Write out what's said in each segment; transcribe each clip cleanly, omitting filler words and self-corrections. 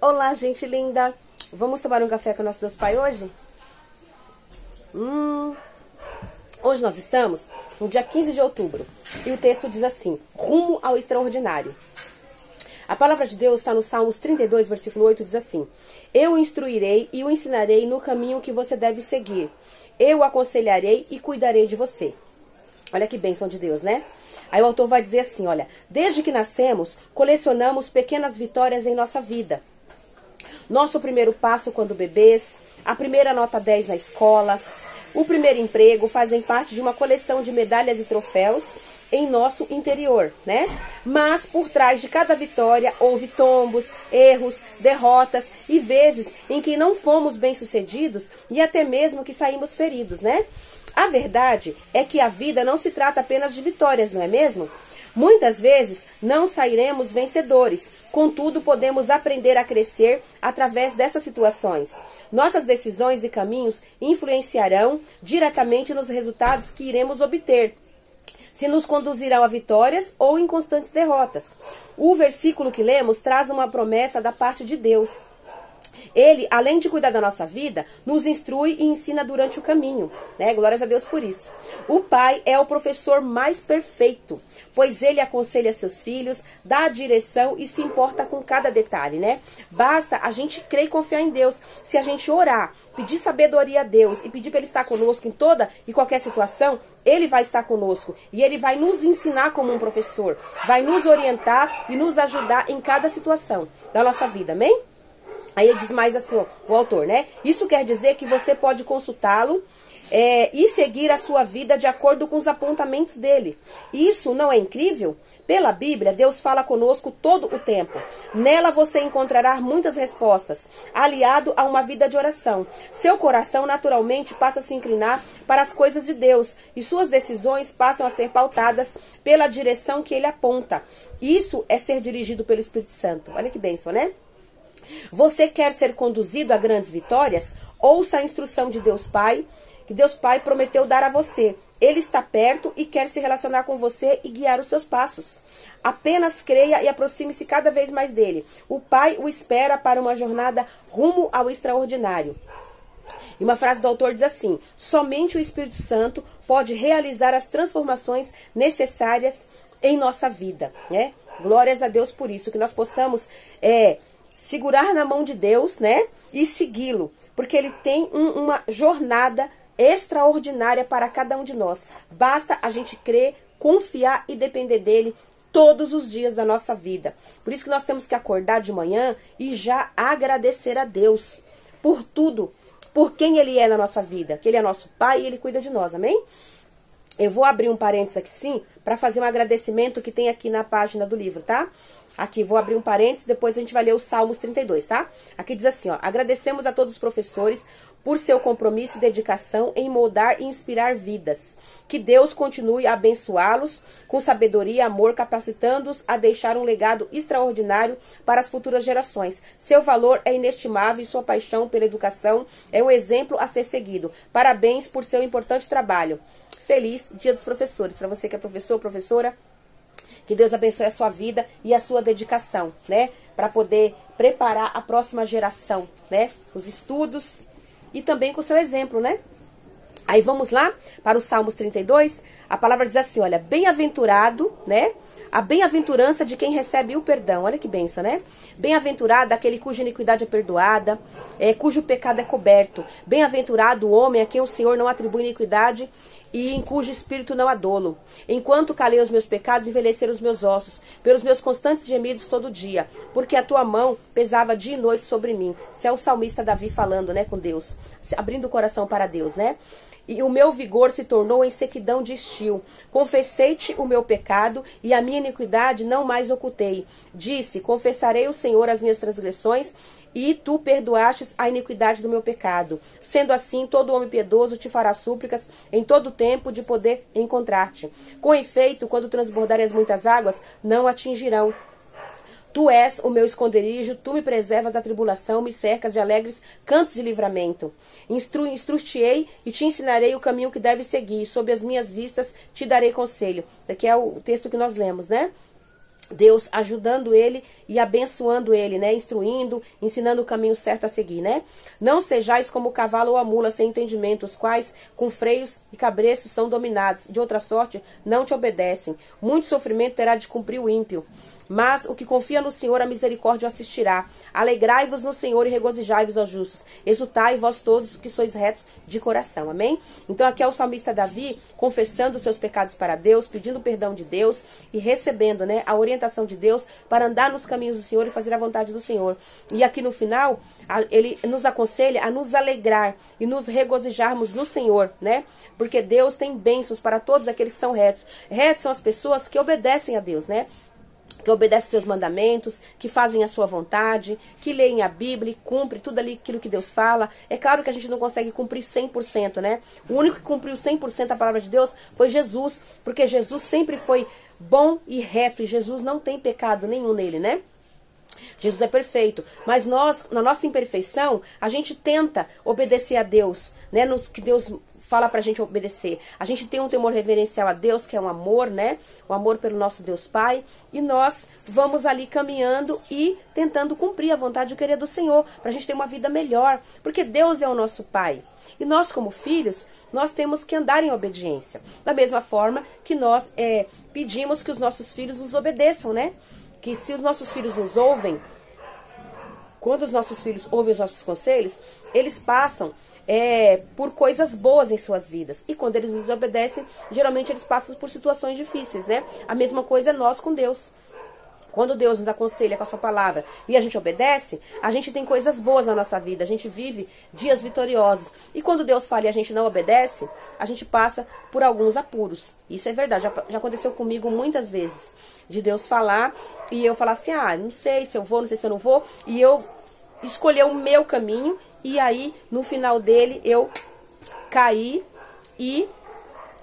Olá, gente linda! Vamos tomar um café com o nosso Deus Pai hoje? Hoje nós estamos no dia 15 de outubro e o texto diz assim: rumo ao extraordinário. A palavra de Deus está no Salmos 32, versículo 8, diz assim: eu o instruirei e o ensinarei no caminho que você deve seguir. Eu o aconselharei e cuidarei de você. Olha que bênção de Deus, né? Aí o autor vai dizer assim, olha: desde que nascemos, colecionamos pequenas vitórias em nossa vida. Nosso primeiro passo quando bebês, a primeira nota 10 na escola, o primeiro emprego fazem parte de uma coleção de medalhas e troféus em nosso interior, né? Mas por trás de cada vitória houve tombos, erros, derrotas e vezes em que não fomos bem-sucedidos e até mesmo que saímos feridos, né? A verdade é que a vida não se trata apenas de vitórias, não é mesmo? Muitas vezes não sairemos vencedores, contudo podemos aprender a crescer através dessas situações. Nossas decisões e caminhos influenciarão diretamente nos resultados que iremos obter, se nos conduzirão a vitórias ou inconstantes derrotas. O versículo que lemos traz uma promessa da parte de Deus. Ele, além de cuidar da nossa vida, nos instrui e ensina durante o caminho, né? Glórias a Deus por isso. O pai é o professor mais perfeito, pois ele aconselha seus filhos, dá a direção e se importa com cada detalhe, né? Basta a gente crer e confiar em Deus. Se a gente orar, pedir sabedoria a Deus e pedir para Ele estar conosco em toda e qualquer situação, Ele vai estar conosco e Ele vai nos ensinar como um professor, vai nos orientar e nos ajudar em cada situação da nossa vida, amém? Aí ele diz mais assim, ó, o autor, né? Isso quer dizer que você pode consultá-lo e seguir a sua vida de acordo com os apontamentos dele. Isso não é incrível? Pela Bíblia, Deus fala conosco todo o tempo. Nela você encontrará muitas respostas, aliado a uma vida de oração. Seu coração naturalmente passa a se inclinar para as coisas de Deus e suas decisões passam a ser pautadas pela direção que ele aponta. Isso é ser dirigido pelo Espírito Santo. Olha que bênção, né? Você quer ser conduzido a grandes vitórias? Ouça a instrução de Deus Pai, que Deus Pai prometeu dar a você. Ele está perto e quer se relacionar com você e guiar os seus passos. Apenas creia e aproxime-se cada vez mais dele. O Pai o espera para uma jornada rumo ao extraordinário. E uma frase do autor diz assim: somente o Espírito Santo pode realizar as transformações necessárias em nossa vida, né? Glórias a Deus por isso, que nós possamos segurar na mão de Deus, né? E segui-lo, porque ele tem uma jornada extraordinária para cada um de nós. Basta a gente crer, confiar e depender dele todos os dias da nossa vida. Por isso que nós temos que acordar de manhã e já agradecer a Deus por tudo, por quem ele é na nossa vida, que ele é nosso Pai e ele cuida de nós, amém? Eu vou abrir um parênteses aqui sim, para fazer um agradecimento que tem aqui na página do livro, tá? Aqui, vou abrir um parênteses, depois a gente vai ler o Salmos 32, tá? Aqui diz assim, ó: agradecemos a todos os professores por seu compromisso e dedicação em moldar e inspirar vidas. Que Deus continue a abençoá-los com sabedoria e amor, capacitando-os a deixar um legado extraordinário para as futuras gerações. Seu valor é inestimável e sua paixão pela educação é um exemplo a ser seguido. Parabéns por seu importante trabalho. Feliz Dia dos Professores. Para você que é professor ou professora, que Deus abençoe a sua vida e a sua dedicação, né? Para poder preparar a próxima geração, né? Os estudos e também com o seu exemplo, né? Aí vamos lá para o Salmos 32. A palavra diz assim, olha: bem-aventurado, né? A bem-aventurança de quem recebe o perdão. Olha que benção, né? Bem-aventurado aquele cuja iniquidade é perdoada, cujo pecado é coberto. Bem-aventurado o homem a quem o Senhor não atribui iniquidade e em cujo espírito não há dolo. Enquanto calei os meus pecados, envelheceram os meus ossos, pelos meus constantes gemidos todo dia, porque a tua mão pesava dia e noite sobre mim. Isso é o salmista Davi falando, né, com Deus, abrindo o coração para Deus, né? E o meu vigor se tornou em sequidão de estio. Confessei-te o meu pecado e a minha iniquidade não mais ocultei. Disse: confessarei ao Senhor as minhas transgressões e tu perdoastes a iniquidade do meu pecado. Sendo assim, todo homem piedoso te fará súplicas em todo tempo de poder encontrar-te. Com efeito, quando transbordarem as muitas águas, não atingirão. Tu és o meu esconderijo, tu me preservas da tribulação, me cercas de alegres cantos de livramento. Instruir-te-ei e te ensinarei o caminho que deves seguir, sob as minhas vistas te darei conselho. Esse aqui é o texto que nós lemos, né? Deus ajudando ele e abençoando ele, né? Instruindo, ensinando o caminho certo a seguir, né? Não sejais como o cavalo ou a mula sem entendimento, os quais com freios e cabreços são dominados. De outra sorte, não te obedecem. Muito sofrimento terá de cumprir o ímpio. Mas o que confia no Senhor, a misericórdia o assistirá. Alegrai-vos no Senhor e regozijai-vos aos justos. Exultai vós todos que sois retos de coração. Amém? Então aqui é o salmista Davi confessando os seus pecados para Deus, pedindo perdão de Deus e recebendo, né, a orientação de Deus para andar nos caminhos do Senhor e fazer a vontade do Senhor. E aqui no final, ele nos aconselha a nos alegrar e nos regozijarmos no Senhor, né? Porque Deus tem bênçãos para todos aqueles que são retos. Retos são as pessoas que obedecem a Deus, né? Que obedecem seus mandamentos, que fazem a sua vontade, que leem a Bíblia, cumpre tudo ali aquilo que Deus fala. É claro que a gente não consegue cumprir 100%, né? O único que cumpriu 100% a palavra de Deus foi Jesus, porque Jesus sempre foi bom e reto, e Jesus não tem pecado nenhum nele, né? Jesus é perfeito, mas nós, na nossa imperfeição, a gente tenta obedecer a Deus, né? No que Deus fala pra gente obedecer. A gente tem um temor reverencial a Deus, que é um amor, né? O amor pelo nosso Deus Pai. E nós vamos ali caminhando e tentando cumprir a vontade e o querer do Senhor, pra gente ter uma vida melhor. Porque Deus é o nosso Pai. E nós, como filhos, nós temos que andar em obediência. Da mesma forma que nós pedimos que os nossos filhos nos obedeçam, né? Que se os nossos filhos nos ouvem, quando os nossos filhos ouvem os nossos conselhos, eles passam por coisas boas em suas vidas. E quando eles nos obedecem, geralmente eles passam por situações difíceis, né? A mesma coisa é nós com Deus. Quando Deus nos aconselha com a sua palavra e a gente obedece, a gente tem coisas boas na nossa vida, a gente vive dias vitoriosos. E quando Deus fala e a gente não obedece, a gente passa por alguns apuros. Isso é verdade, já aconteceu comigo muitas vezes. De Deus falar e eu falar assim, não sei se eu vou, não sei se eu não vou. E eu escolher o meu caminho e aí no final dele eu caí e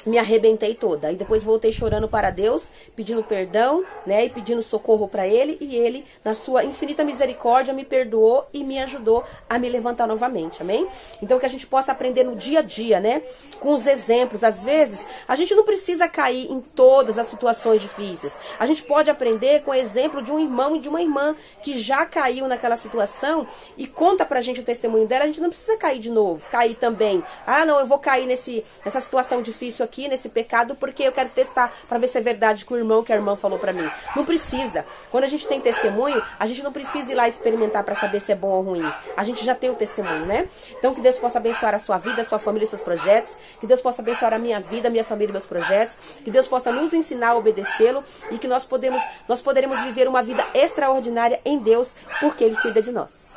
me arrebentei toda. Aí depois voltei chorando para Deus, pedindo perdão, né, e pedindo socorro para Ele, e Ele, na sua infinita misericórdia, me perdoou e me ajudou a me levantar novamente, amém? Então que a gente possa aprender no dia a dia, né, com os exemplos. Às vezes, a gente não precisa cair em todas as situações difíceis. A gente pode aprender com o exemplo de um irmão e de uma irmã que já caiu naquela situação e conta pra gente o testemunho dela. A gente não precisa cair de novo, cair também. Não, eu vou cair nessa situação difícil aqui, nesse pecado, porque eu quero testar para ver se é verdade que o irmão, que a irmã falou para mim. Não precisa. Quando a gente tem testemunho, a gente não precisa ir lá experimentar para saber se é bom ou ruim. A gente já tem o testemunho, né? Então que Deus possa abençoar a sua vida, a sua família e seus projetos. Que Deus possa abençoar a minha vida, a minha família e meus projetos. Que Deus possa nos ensinar a obedecê-lo e que nós poderemos viver uma vida extraordinária em Deus, porque Ele cuida de nós.